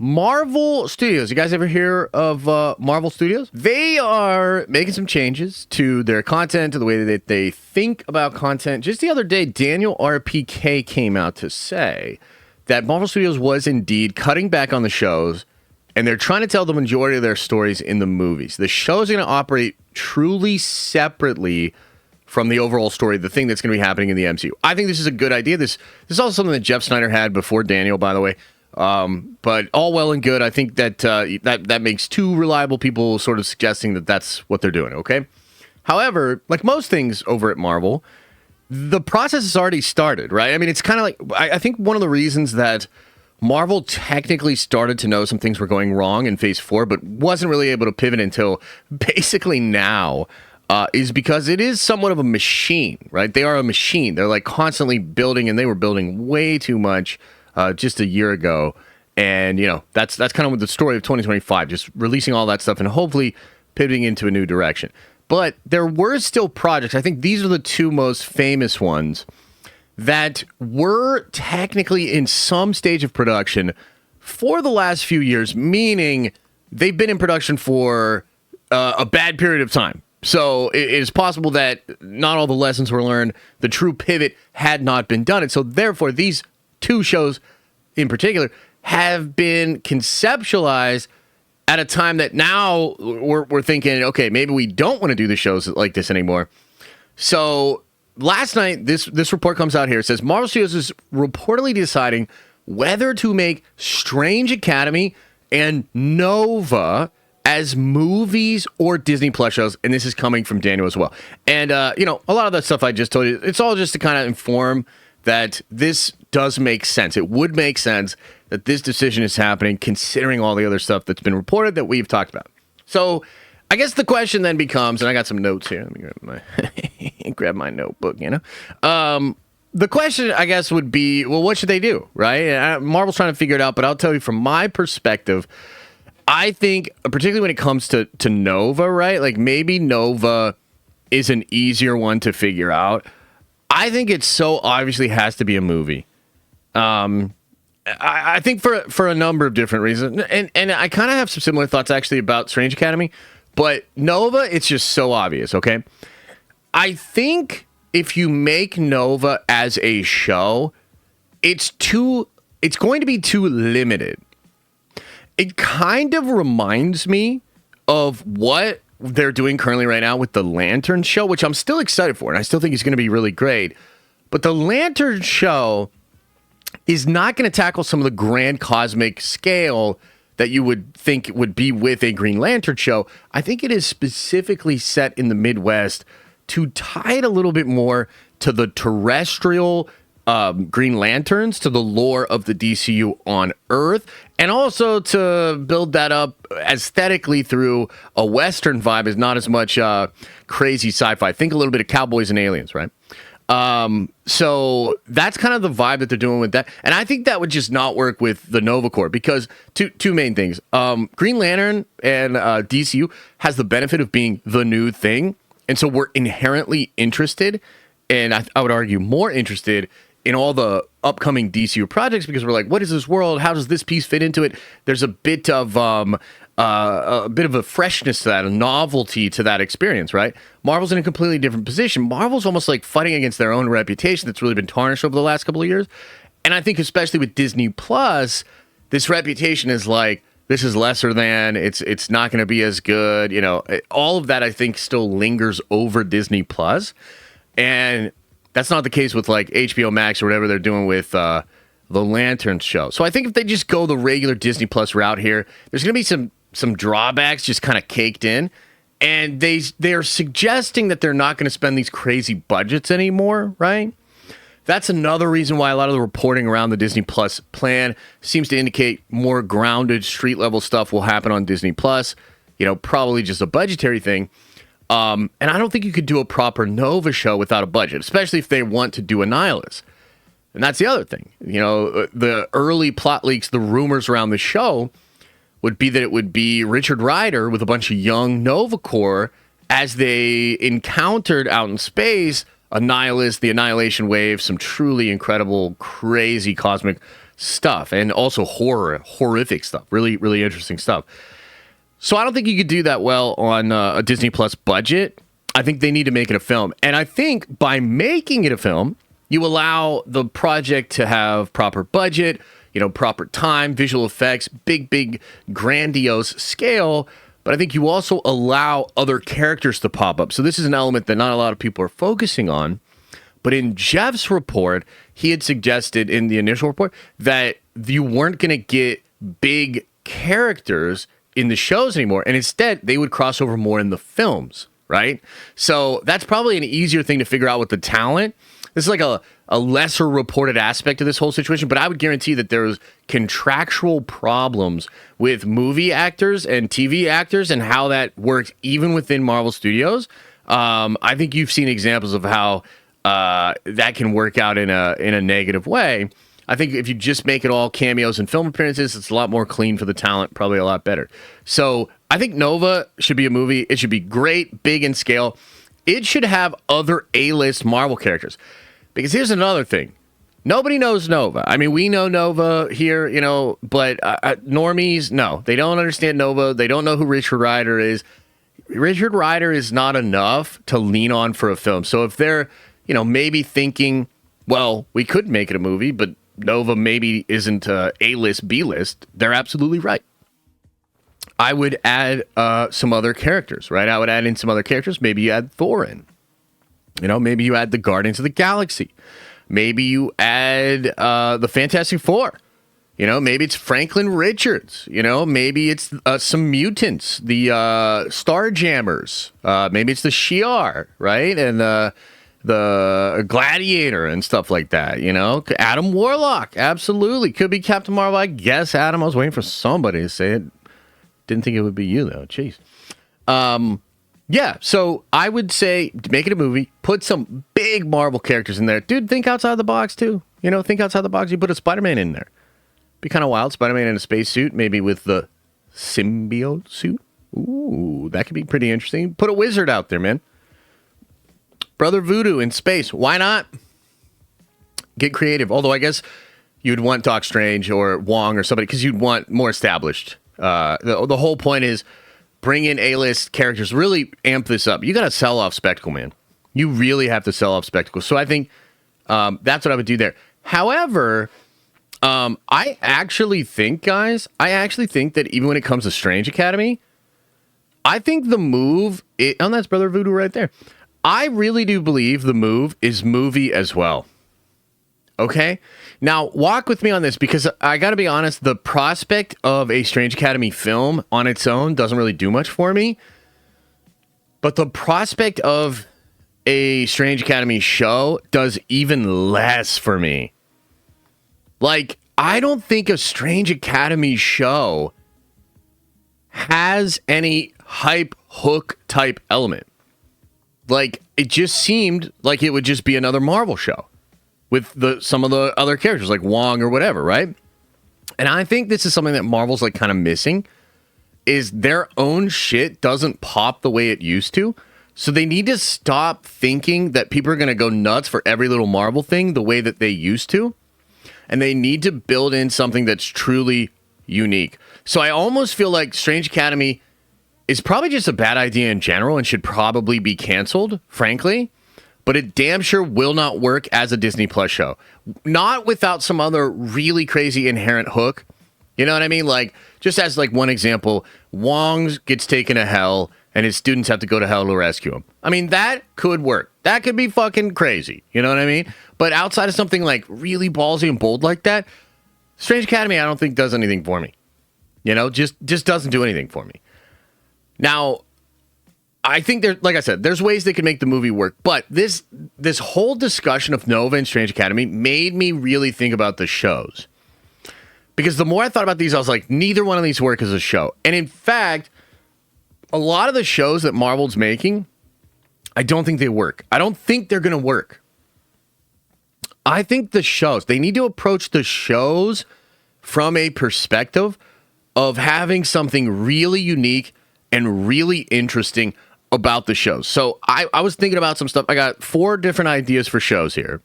Marvel Studios. You guys ever hear of Marvel Studios? They are making some changes to their content, to the way that they think about content. Just the other day, Daniel RPK came out to say that Marvel Studios was indeed cutting back on the shows, and they're trying to tell the majority of their stories in the movies. The shows are going to operate truly separately from the overall story, the thing that's going to be happening in the MCU. I think this is a good idea. This is also something that Jeff Snyder had before Daniel, by the way. But all well and good. I think that that makes two reliable people sort of suggesting that that's what they're doing, okay? However, like most things over at Marvel, the process has already started, right? I mean, it's kind of like, I think one of the reasons that Marvel technically started to know some things were going wrong in Phase 4, but wasn't really able to pivot until basically now, is because it is somewhat of a machine, right? They are a machine. They're like constantly building, and they were building way too much just a year ago. And, you know, that's kind of what the story of 2025, just releasing all that stuff and hopefully pivoting into a new direction. But there were still projects. I think these are the two most famous ones that were technically in some stage of production for the last few years, meaning they've been in production for a bad period of time. So it is possible that not all the lessons were learned. The true pivot had not been done. And so therefore, these two shows in particular have been conceptualized at a time that now we're thinking, okay, maybe we don't want to do the shows like this anymore. So last night, this report comes out here. It says Marvel Studios is reportedly deciding whether to make Strange Academy and Nova as movies or Disney Plus shows, and this is coming from Daniel as well. And, you know, a lot of that stuff I just told you, it's all just to kind of inform that this does make sense. It would make sense that this decision is happening considering all the other stuff that's been reported that we've talked about. So I guess the question then becomes, and I got some notes here. Let me grab my notebook, you know. The question, I guess, would be, well, what should they do, right? Marvel's trying to figure it out, but I'll tell you from my perspective, I think, particularly when it comes to Nova, right? Like maybe Nova is an easier one to figure out. I think it so obviously has to be a movie. I think for a number of different reasons. And I kind of have some similar thoughts actually about Strange Academy. But Nova, it's just so obvious, okay? I think if you make Nova as a show, it's going to be too limited. It kind of reminds me of what they're doing currently right now with the Lantern show, which I'm still excited for, and I still think it's going to be really great. But the Lantern show is not going to tackle some of the grand cosmic scale that you would think would be with a Green Lantern show. I think it is specifically set in the Midwest to tie it a little bit more to the terrestrial Green Lanterns, to the lore of the DCU on Earth, and also to build that up aesthetically through a Western vibe, is not as much crazy sci-fi. Think a little bit of cowboys and aliens, right? So that's kind of the vibe that they're doing with that. And I think that would just not work with the Nova Corps because two main things. Green Lantern and DCU has the benefit of being the new thing. And so we're inherently interested, and I would argue more interested in all the upcoming DCU projects because we're like, what is this world? How does this piece fit into it? There's a bit of a freshness to that, a novelty to that experience, right? Marvel's in a completely different position. Marvel's almost like fighting against their own reputation that's really been tarnished over the last couple of years. And I think especially with Disney Plus, this reputation is like, this is lesser than, it's not going to be as good. You know, all of that I think still lingers over Disney Plus. And that's not the case with like HBO Max or whatever they're doing with the Lantern show. So I think if they just go the regular Disney Plus route here, there's going to be some drawbacks just kind of caked in. And they're suggesting that they're not going to spend these crazy budgets anymore, right? That's another reason why a lot of the reporting around the Disney Plus plan seems to indicate more grounded street level stuff will happen on Disney Plus. You know, probably just a budgetary thing. And I don't think you could do a proper Nova show without a budget, especially if they want to do Annihilus. And that's the other thing. You know, the early plot leaks, the rumors around the show would be that it would be Richard Rider with a bunch of young Nova Corps as they encountered out in space Annihilus, the Annihilation Wave, some truly incredible, crazy cosmic stuff, and also horrific stuff. Really, really interesting stuff. So I don't think you could do that well on a Disney Plus budget. I think they need to make it a film. And I think by making it a film, you allow the project to have proper budget, proper time, visual effects, big, grandiose scale. But I think you also allow other characters to pop up. So this is an element that not a lot of people are focusing on. But in Jeff's report, he had suggested in the initial report that you weren't going to get big characters in the shows anymore. And instead, they would cross over more in the films, right? So that's probably an easier thing to figure out with the talent. This is like a lesser reported aspect of this whole situation, but I would guarantee that there's contractual problems with movie actors and TV actors and how that works even within Marvel Studios. I think you've seen examples of how that can work out in a negative way. I think if you just make it all cameos and film appearances, it's a lot more clean for the talent, probably a lot better. So I think Nova should be a movie. It should be great, big in scale. It should have other A-list Marvel characters. Because here's another thing. Nobody knows Nova. I mean, we know Nova here, but normies, no. They don't understand Nova. They don't know who Richard Rider is. Richard Rider is not enough to lean on for a film. So if they're, maybe thinking, well, we could make it a movie, but Nova maybe isn't A-list, B-list, they're absolutely right. I would add some other characters, right? I would add in some other characters. Maybe you add Thor in. Maybe you add the Guardians of the Galaxy. Maybe you add the Fantastic Four. Maybe it's Franklin Richards. Maybe it's some mutants, the Starjammers. Maybe it's the Shi'ar, right? And the Gladiator and stuff like that. Adam Warlock, absolutely. Could be Captain Marvel. I guess, Adam. I was waiting for somebody to say it. Didn't think it would be you, though. Jeez. Yeah, so I would say make it a movie, put some big Marvel characters in there. Dude, think outside the box, too. Think outside the box. You put a Spider-Man in there. Be kind of wild. Spider-Man in a spacesuit, maybe with the symbiote suit. Ooh, that could be pretty interesting. Put a wizard out there, man. Brother Voodoo in space. Why not? Get creative. Although I guess you'd want Doc Strange or Wong or somebody because you'd want more established. The whole point is bring in A-list characters, really amp this up. You got to sell off spectacle, man. You really have to sell off spectacle. So I think that's what I would do there. However, I actually think that even when it comes to Strange Academy, I think the move, that's Brother Voodoo right there. I really do believe the move is movie as well. Okay? Now, walk with me on this because I got to be honest, the prospect of a Strange Academy film on its own doesn't really do much for me. But the prospect of a Strange Academy show does even less for me. Like, I don't think a Strange Academy show has any hype hook type element. Like, it just seemed like it would just be another Marvel show with some of the other characters like Wong or whatever, right? And I think this is something that Marvel's like kind of missing is their own shit doesn't pop the way it used to. So they need to stop thinking that people are going to go nuts for every little Marvel thing the way that they used to. And they need to build in something that's truly unique. So I almost feel like Strange Academy is probably just a bad idea in general and should probably be canceled, frankly. But it damn sure will not work as a Disney Plus show. Not without some other really crazy inherent hook. You know what I mean? Like, just as like one example, Wong gets taken to hell and his students have to go to hell to rescue him. I mean, that could work. That could be fucking crazy. You know what I mean? But outside of something like really ballsy and bold like that, Strange Academy I don't think does anything for me. Just doesn't do anything for me. Now, I think like I said, there's ways they can make the movie work, but this whole discussion of Nova and Strange Academy made me really think about the shows. Because the more I thought about these, I was like, neither one of these work as a show. And in fact, a lot of the shows that Marvel's making, I don't think they work. I don't think they're going to work. I think they need to approach the shows from a perspective of having something really unique and really interesting about the shows. So I was thinking about some stuff. I got 4 different ideas for shows here.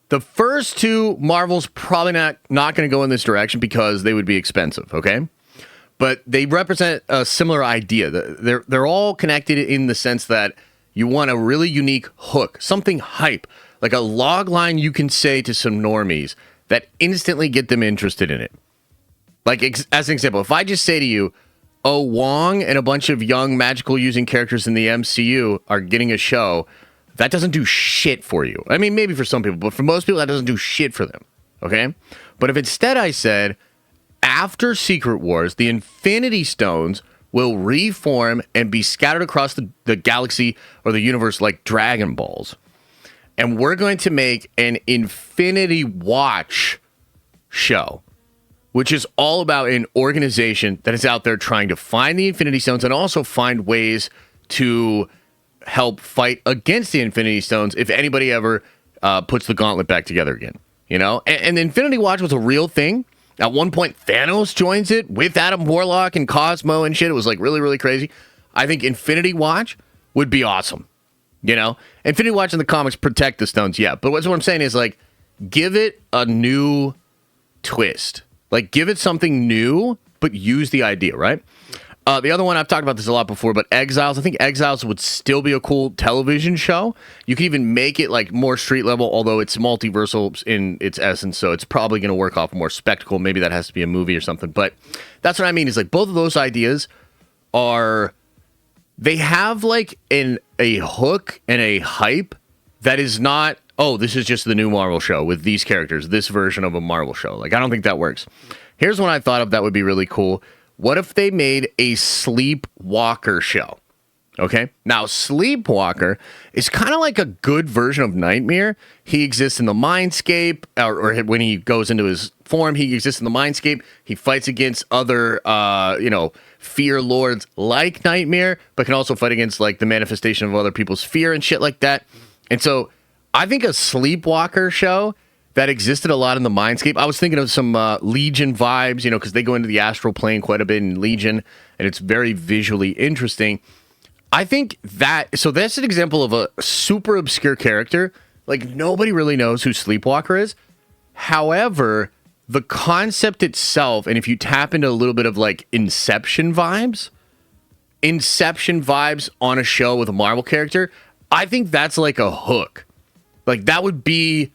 The first two, Marvel's probably not going to go in this direction because they would be expensive, okay? But they represent a similar idea. They're all connected in the sense that you want a really unique hook, something hype, like a log line you can say to some normies that instantly get them interested in it. Like, as an example, if I just say to you, oh, Wong and a bunch of young magical using characters in the MCU are getting a show, that doesn't do shit for you. I mean, maybe for some people, but for most people, that doesn't do shit for them, okay? But if instead I said, after Secret Wars, the Infinity Stones will reform and be scattered across the galaxy or the universe like Dragon Balls, and we're going to make an Infinity Watch show, which is all about an organization that is out there trying to find the Infinity Stones and also find ways to help fight against the Infinity Stones if anybody ever puts the gauntlet back together again, you know? And the Infinity Watch was a real thing. At one point, Thanos joins it with Adam Warlock and Cosmo and shit. It was like really, really crazy. I think Infinity Watch would be awesome, you know? Infinity Watch in the comics protect the stones, yeah. But what I'm saying is, like, give it a new twist. Like, give it something new, but use the idea, right? The other one, I've talked about this a lot before, but Exiles. I think Exiles would still be a cool television show. You could even make it, like, more street level, although it's multiversal in its essence, so it's probably going to work off more spectacle. Maybe that has to be a movie or something. But that's what I mean, is, like, both of those ideas are... They have, like, a hook and a hype that is not... Oh, this is just the new Marvel show with these characters, this version of a Marvel show. Like, I don't think that works. Here's one I thought of that would be really cool. What if they made a Sleepwalker show? Okay? Now, Sleepwalker is kind of like a good version of Nightmare. He exists in the Mindscape, or when he goes into his form, he exists in the Mindscape. He fights against other, fear lords like Nightmare, but can also fight against, like, the manifestation of other people's fear and shit like that. And so... I think a Sleepwalker show that existed a lot in the Mindscape. I was thinking of some Legion vibes, you know, because they go into the astral plane quite a bit in Legion, and it's very visually interesting. I think that... So that's an example of a super obscure character. Like, nobody really knows who Sleepwalker is. However, the concept itself, and if you tap into a little bit of, like, Inception vibes on a show with a Marvel character, I think that's like a hook. Like, that would be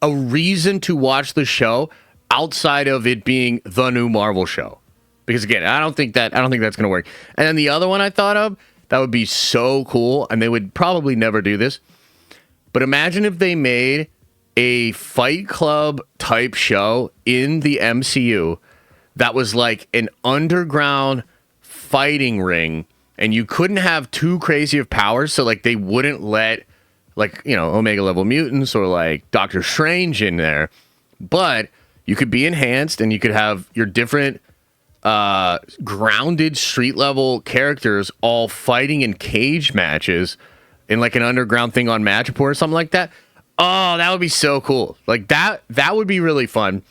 a reason to watch the show outside of it being the new Marvel show. Because again, I don't think that's going to work. And then the other one I thought of that would be so cool, and they would probably never do this, but imagine if they made a Fight Club type show in the MCU that was like an underground fighting ring, and you couldn't have too crazy of powers, so like they wouldn't let, like, you know, Omega level mutants or like Doctor Strange in there, but you could be enhanced and you could have your different grounded street level characters all fighting in cage matches in like an underground thing on Madripoor or something like that. Oh, that would be so cool. Like that would be really fun.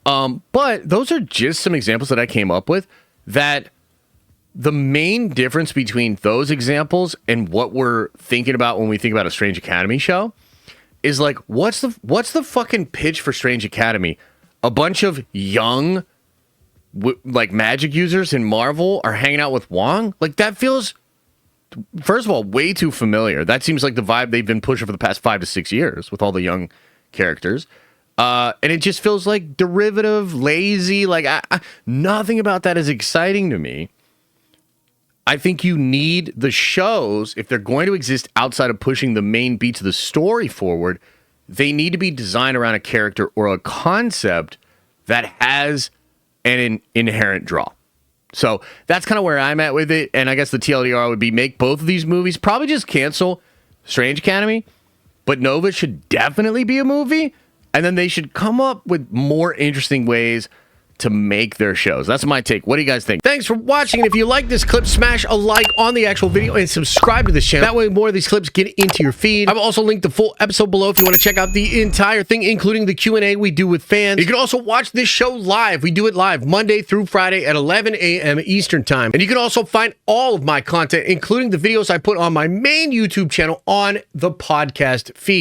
But those are just some examples that I came up with that the main difference between those examples and what we're thinking about when we think about a Strange Academy show is like, what's the fucking pitch for Strange Academy? A bunch of young, like, magic users in Marvel are hanging out with Wong? Like, that feels, first of all, way too familiar. That seems like the vibe they've been pushing for the past 5 to 6 years with all the young characters. And it just feels like derivative, lazy. Like, nothing about that is exciting to me. I think you need the shows, if they're going to exist outside of pushing the main beats of the story forward, they need to be designed around a character or a concept that has an inherent draw. So that's kind of where I'm at with it. And I guess the TLDR would be make both of these movies. Probably just cancel Strange Academy, but Nova should definitely be a movie. And then they should come up with more interesting ways to make their shows. That's my take. What do you guys think? Thanks for watching. And if you like this clip, smash a like on the actual video and subscribe to this channel. That way more of these clips get into your feed. I've also linked the full episode below if you want to check out the entire thing, including the Q&A we do with fans. You can also watch this show live. We do it live Monday through Friday at 11 a.m. Eastern time. And you can also find all of my content, including the videos I put on my main YouTube channel, on the podcast feed.